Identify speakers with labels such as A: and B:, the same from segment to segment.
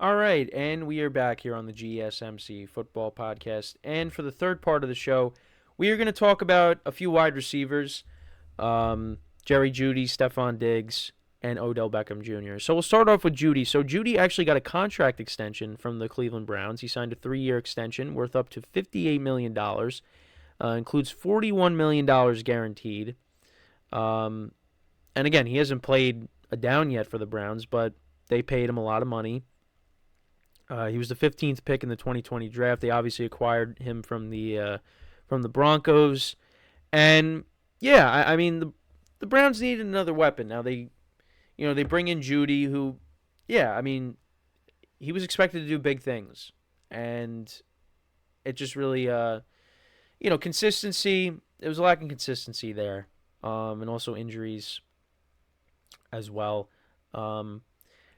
A: All right, and we are back here on the GSMC Football Podcast. And for the third part of the show, we are going to talk about a few wide receivers, Jerry Jeudy, Stephon Diggs, and Odell Beckham Jr. So we'll start off with Jeudy. So Jeudy actually got a contract extension from the Cleveland Browns. He signed a 3-year extension worth up to $58 million, includes $41 million guaranteed. And again, he hasn't played a down yet for the Browns, but they paid him a lot of money. He was the 15th pick in the 2020 draft. They obviously acquired him from the Broncos, and yeah, I mean the Browns needed another weapon. Now they bring in Jeudy, who, yeah, I mean he was expected to do big things, and it just really consistency. It was lacking consistency there, and also injuries as well. Um,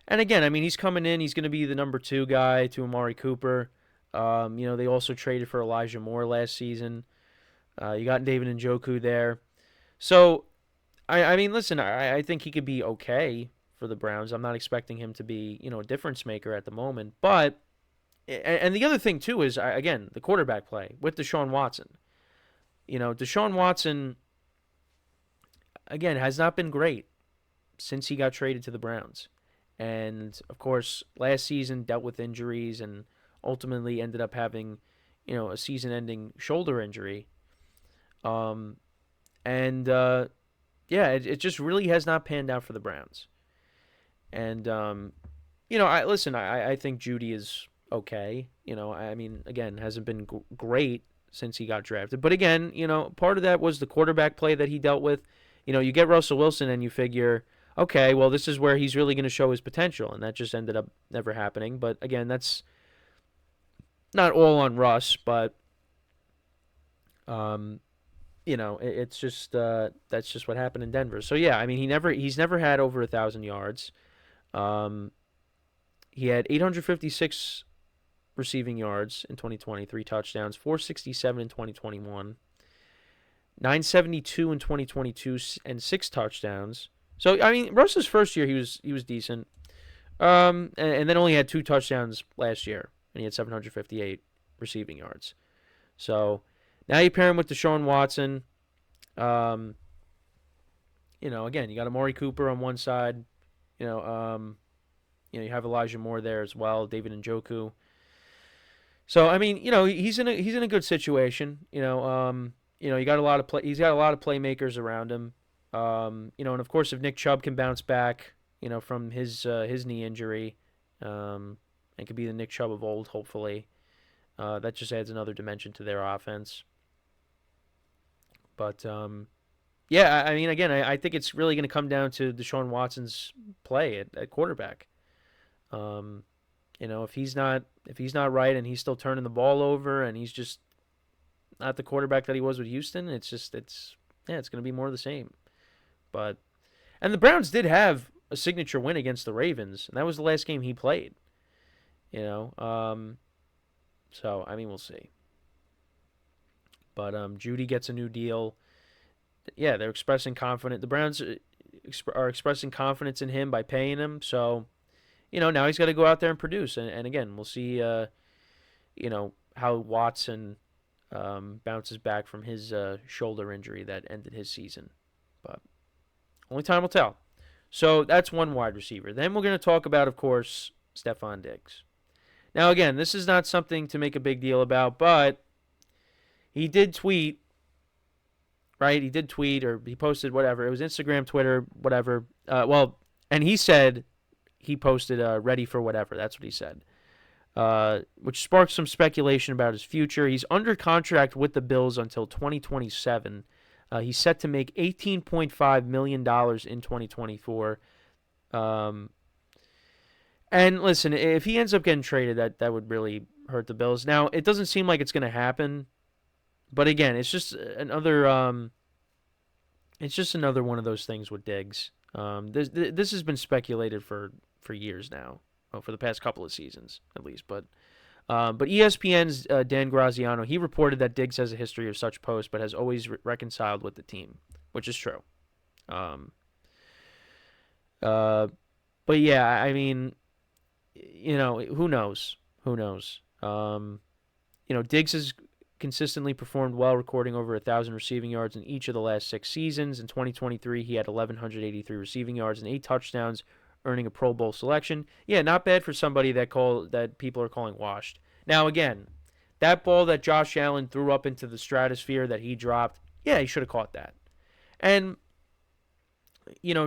A: And again, I mean, he's coming in. He's going to be the number 2 guy to Amari Cooper. They also traded for Elijah Moore last season. You got David Njoku there. So, I mean, listen, I think he could be okay for the Browns. I'm not expecting him to be, a difference maker at the moment. But, and the other thing, too, is, again, the quarterback play with Deshaun Watson. Deshaun Watson, again, has not been great since he got traded to the Browns. And of course, last season dealt with injuries and ultimately ended up having, a season-ending shoulder injury. Um, and yeah, it just really has not panned out for the Browns. And I think Jeudy is okay. I mean, again, hasn't been great since he got drafted. But again, part of that was the quarterback play that he dealt with. You get Russell Wilson and you figure, okay, well, this is where he's really going to show his potential, and that just ended up never happening. But again, that's not all on Russ, but it's just that's just what happened in Denver. So yeah, I mean, he's never had over 1,000 yards. Um, he had 856 receiving yards in 2020, 3 touchdowns, 467 in 2021, 972 in 2022, and 6 touchdowns. So I mean, Russ's first year he was decent, and then only had 2 touchdowns last year, and he had 758 receiving yards. So now you pair him with Deshaun Watson. Um, again, you got Amari Cooper on one side. You know, um, you have Elijah Moore there as well, David Njoku. So I mean, he's in a good situation. You got a lot of play. He's got a lot of playmakers around him. And of course, if Nick Chubb can bounce back, from his knee injury, and could be the Nick Chubb of old, hopefully, that just adds another dimension to their offense. But yeah, I mean, again, I think it's really going to come down to Deshaun Watson's play at quarterback. Um, if he's not right and he's still turning the ball over and he's just not the quarterback that he was with Houston, it's going to be more of the same. But and the Browns did have a signature win against the Ravens, and that was the last game he played. You know, so I mean, we'll see. But Jeudy gets a new deal. Yeah, they're expressing confidence. The Browns are expressing confidence in him by paying him. So, now he's got to go out there and produce. And again, we'll see. How Watson bounces back from his shoulder injury that ended his season. But only time will tell. So that's one wide receiver. Then we're going to talk about, of course, Stephon Diggs. Now, again, this is not something to make a big deal about, but he did tweet, right? He did tweet or he posted whatever. It was Instagram, Twitter, whatever. And he said he posted ready for whatever. That's what he said, which sparked some speculation about his future. He's under contract with the Bills until 2027. He's set to make $18.5 million in 2024. And listen, if he ends up getting traded, that would really hurt the Bills. Now, it doesn't seem like it's going to happen, but again, it's just another one of those things with Diggs. This has been speculated for years now, well, for the past couple of seasons at least. But ESPN's Dan Graziano, he reported that Diggs has a history of such posts, but has always reconciled with the team, which is true. But yeah, I mean, who knows? Who knows? Diggs has consistently performed well, recording over 1,000 receiving yards in each of the last 6 seasons. In 2023, he had 1,183 receiving yards and 8 touchdowns, earning a Pro Bowl selection. Yeah, not bad for somebody that people are calling washed. Now, again, that ball that Josh Allen threw up into the stratosphere that he dropped, yeah, he should have caught that. And,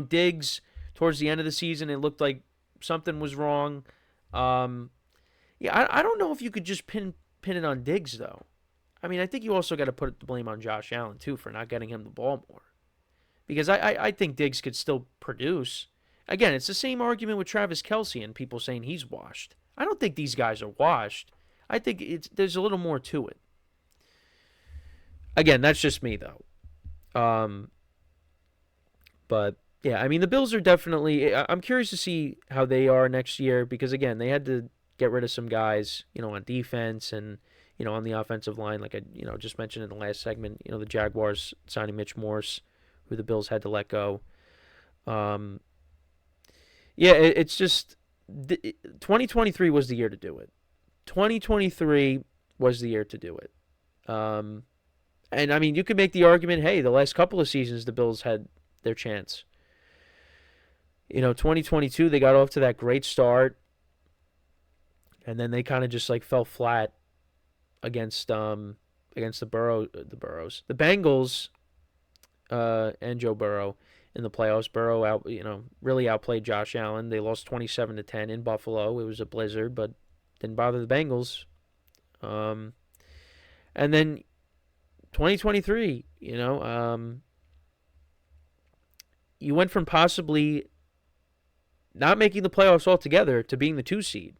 A: Diggs, towards the end of the season, it looked like something was wrong. I don't know if you could just pin it on Diggs, though. I mean, I think you also got to put the blame on Josh Allen, too, for not getting him the ball more. Because I think Diggs could still produce. Again, it's the same argument with Travis Kelce and people saying he's washed. I don't think these guys are washed. I think there's a little more to it. Again, that's just me, though. But, yeah, I mean, the Bills are definitely... I'm curious to see how they are next year because, again, they had to get rid of some guys, on defense and, on the offensive line. Like I, just mentioned in the last segment, the Jaguars signing Mitch Morse, who the Bills had to let go. It's just 2023 was the year to do it. 2023 was the year to do it. And, I mean, you could make the argument, hey, the last couple of seasons the Bills had their chance. 2022, they got off to that great start. And then they kind of just fell flat against the Bengals, and Joe Burrow in the playoffs. Burrow really outplayed Josh Allen. They lost 27-10 in Buffalo. It was a blizzard, but didn't bother the Bengals. And then 2023, you went from possibly not making the playoffs altogether to being the 2 seed.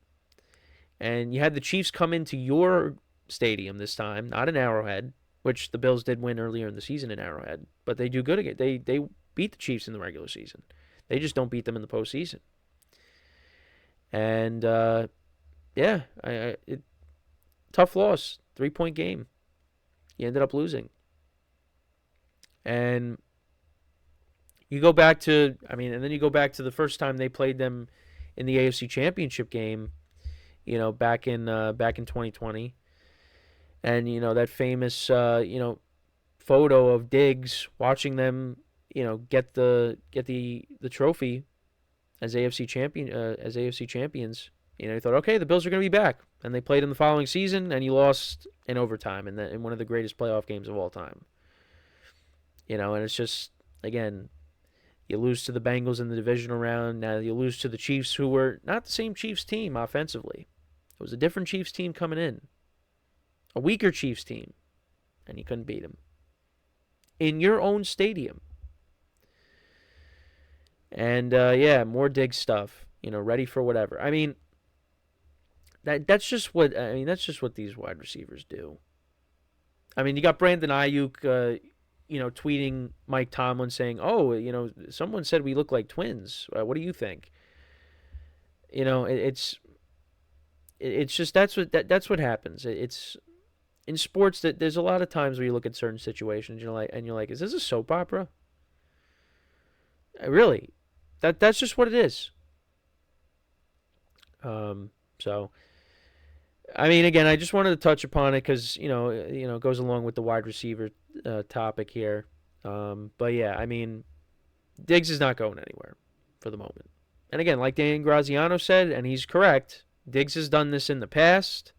A: And you had the Chiefs come into your stadium this time, not in Arrowhead, which the Bills did win earlier in the season in Arrowhead. But they do good again. They beat the Chiefs in the regular season. They just don't beat them in the postseason. And, tough loss. 3-point game. You ended up losing. And you go back to, and then you go back to the first time they played them in the AFC Championship game, back in 2020, and that famous photo of Diggs watching them, get the trophy as AFC champions. You thought, okay, the Bills are going to be back, and they played in the following season, and you lost in overtime in one of the greatest playoff games of all time. And it's just, again, you lose to the Bengals in the divisional round. Now you lose to the Chiefs, who were not the same Chiefs team offensively. It was a different Chiefs team coming in. A weaker Chiefs team. And you couldn't beat them. In your own stadium. And, more Diggs stuff. Ready for whatever. That's just what these wide receivers do. You got Brandon Ayuk, tweeting Mike Tomlin saying, "Oh, someone said we look like twins. What do you think?" It's just that's what happens. It's in sports that there's a lot of times where you look at certain situations, you're like, is this a soap opera? Really, that's just what it is. So, again, I just wanted to touch upon it because it goes along with the wide receiver topic here. But yeah, Diggs is not going anywhere for the moment. And again, like Dan Graziano said, and he's correct, Diggs has done this in the past,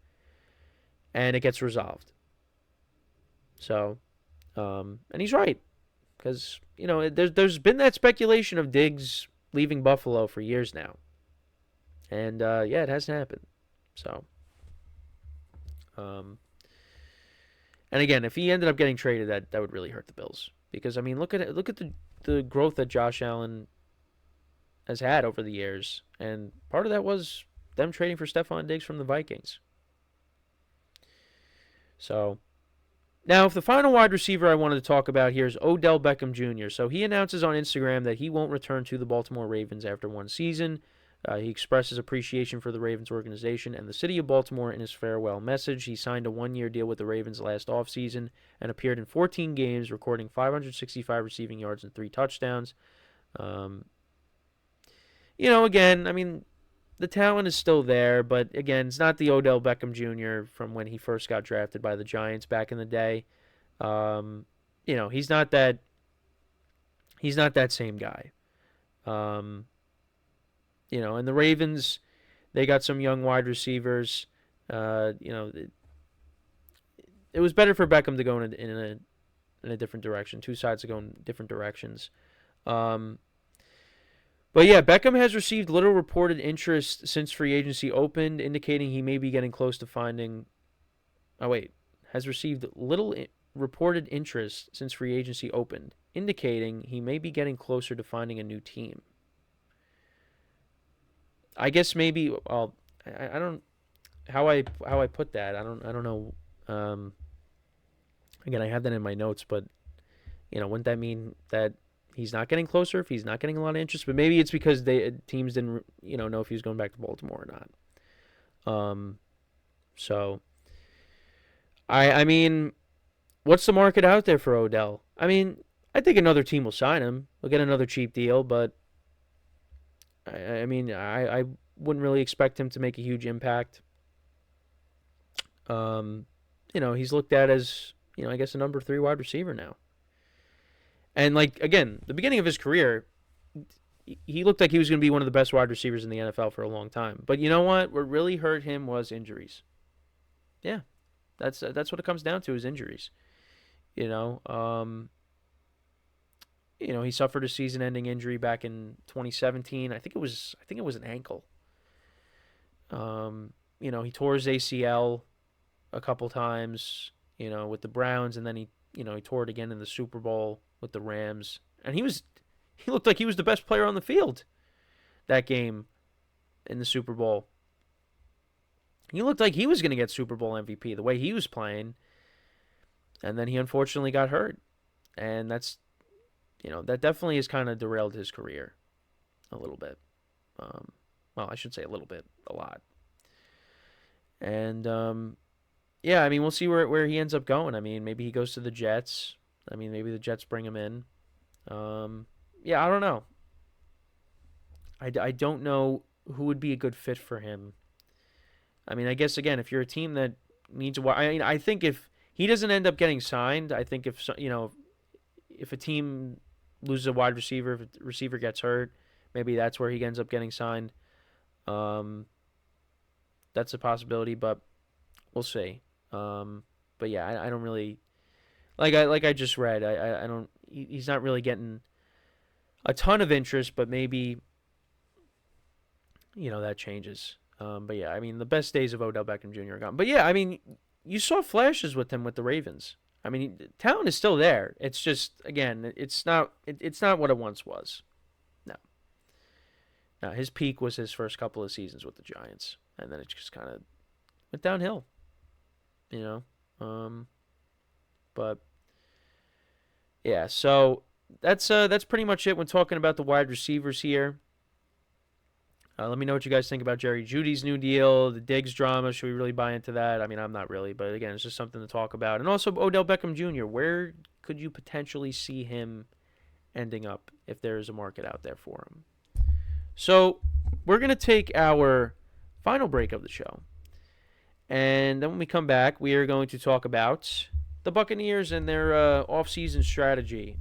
A: and it gets resolved. So, and he's right, because there's been that speculation of Diggs leaving Buffalo for years now, and it hasn't happened. So, and again, if he ended up getting traded, that would really hurt the Bills, because look at the growth that Josh Allen has had over the years, and part of that was them trading for Stephon Diggs from the Vikings. So, now, if the final wide receiver I wanted to talk about here is Odell Beckham Jr. So he announces on Instagram that he won't return to the Baltimore Ravens after one season. He expresses appreciation for the Ravens organization and the city of Baltimore in his farewell message. He signed a one-year deal with the Ravens last offseason and appeared in 14 games, recording 565 receiving yards and 3 touchdowns. Again, the talent is still there, but again, it's not the Odell Beckham Jr. from when he first got drafted by the Giants back in the day. Um, he's not that. He's not that same guy. Um, and the Ravens, they got some young wide receivers. It was better for Beckham to go in a different direction. Two sides to go in different directions. Um, but yeah, Beckham has received little reported interest since free agency opened, indicating he may be getting close to finding. Oh wait, has received little reported interest since free agency opened, indicating he may be getting closer to finding a new team. I guess maybe. Well, I don't how I put that. I don't know. Again, I have that in my notes, but wouldn't that mean that he's not getting closer if he's not getting a lot of interest? But maybe it's because teams didn't know if he was going back to Baltimore or not. So I mean, what's the market out there for Odell? I mean, I think another team will sign him. We'll get another cheap deal, but I wouldn't really expect him to make a huge impact. He's looked at as I guess a number 3 wide receiver now. And again, the beginning of his career, he looked like he was going to be one of the best wide receivers in the NFL for a long time. But you know what? What really hurt him was injuries. Yeah, that's what it comes down to is injuries. He suffered a season-ending injury back in 2017. I think it was an ankle. He tore his ACL a couple times, with the Browns, and then he tore it again in the Super Bowl with the Rams. And he looked like he was the best player on the field that game in the Super Bowl. He looked like he was going to get Super Bowl MVP the way he was playing. And then he unfortunately got hurt. And that's, that definitely has kind of derailed his career a little bit. Well, I should say a little bit, a lot. And, yeah, I mean, we'll see where he ends up going. I mean, maybe he goes to the Jets. I mean, maybe the Jets bring him in. Yeah, I don't know. I don't know who would be a good fit for him. I mean, I guess, again, if you're a team that needs a... I think if he doesn't end up getting signed, I think if a team loses a wide receiver, if a receiver gets hurt, maybe that's where he ends up getting signed. That's a possibility, but we'll see. But yeah, I don't really like I just read. I don't. He's not really getting a ton of interest, but maybe that changes. But yeah, I mean the best days of Odell Beckham Jr. are gone. But yeah, I mean you saw flashes with him with the Ravens. I mean talent is still there. It's just again, it's not what it once was. No. Now his peak was his first couple of seasons with the Giants, and then it just kind of went downhill. But yeah, so that's pretty much it when talking about the wide receivers here. Let me know what you guys think about Jeudy's new deal, the Diggs drama. Should we really buy into that? I mean, I'm not really, but again, it's just something to talk about. And also Odell Beckham Jr. Where could you potentially see him ending up if there is a market out there for him? So we're gonna take our final break of the show. And then when we come back, we are going to talk about the Buccaneers and their offseason strategy.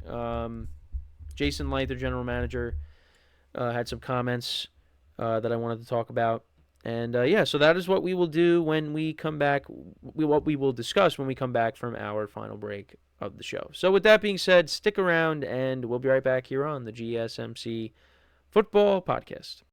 A: Jason Light, their general manager, had some comments that I wanted to talk about. And yeah, so that is what we will do when we come back, what we will discuss when we come back from our final break of the show. So with that being said, stick around and we'll be right back here on the GSMC Football Podcast.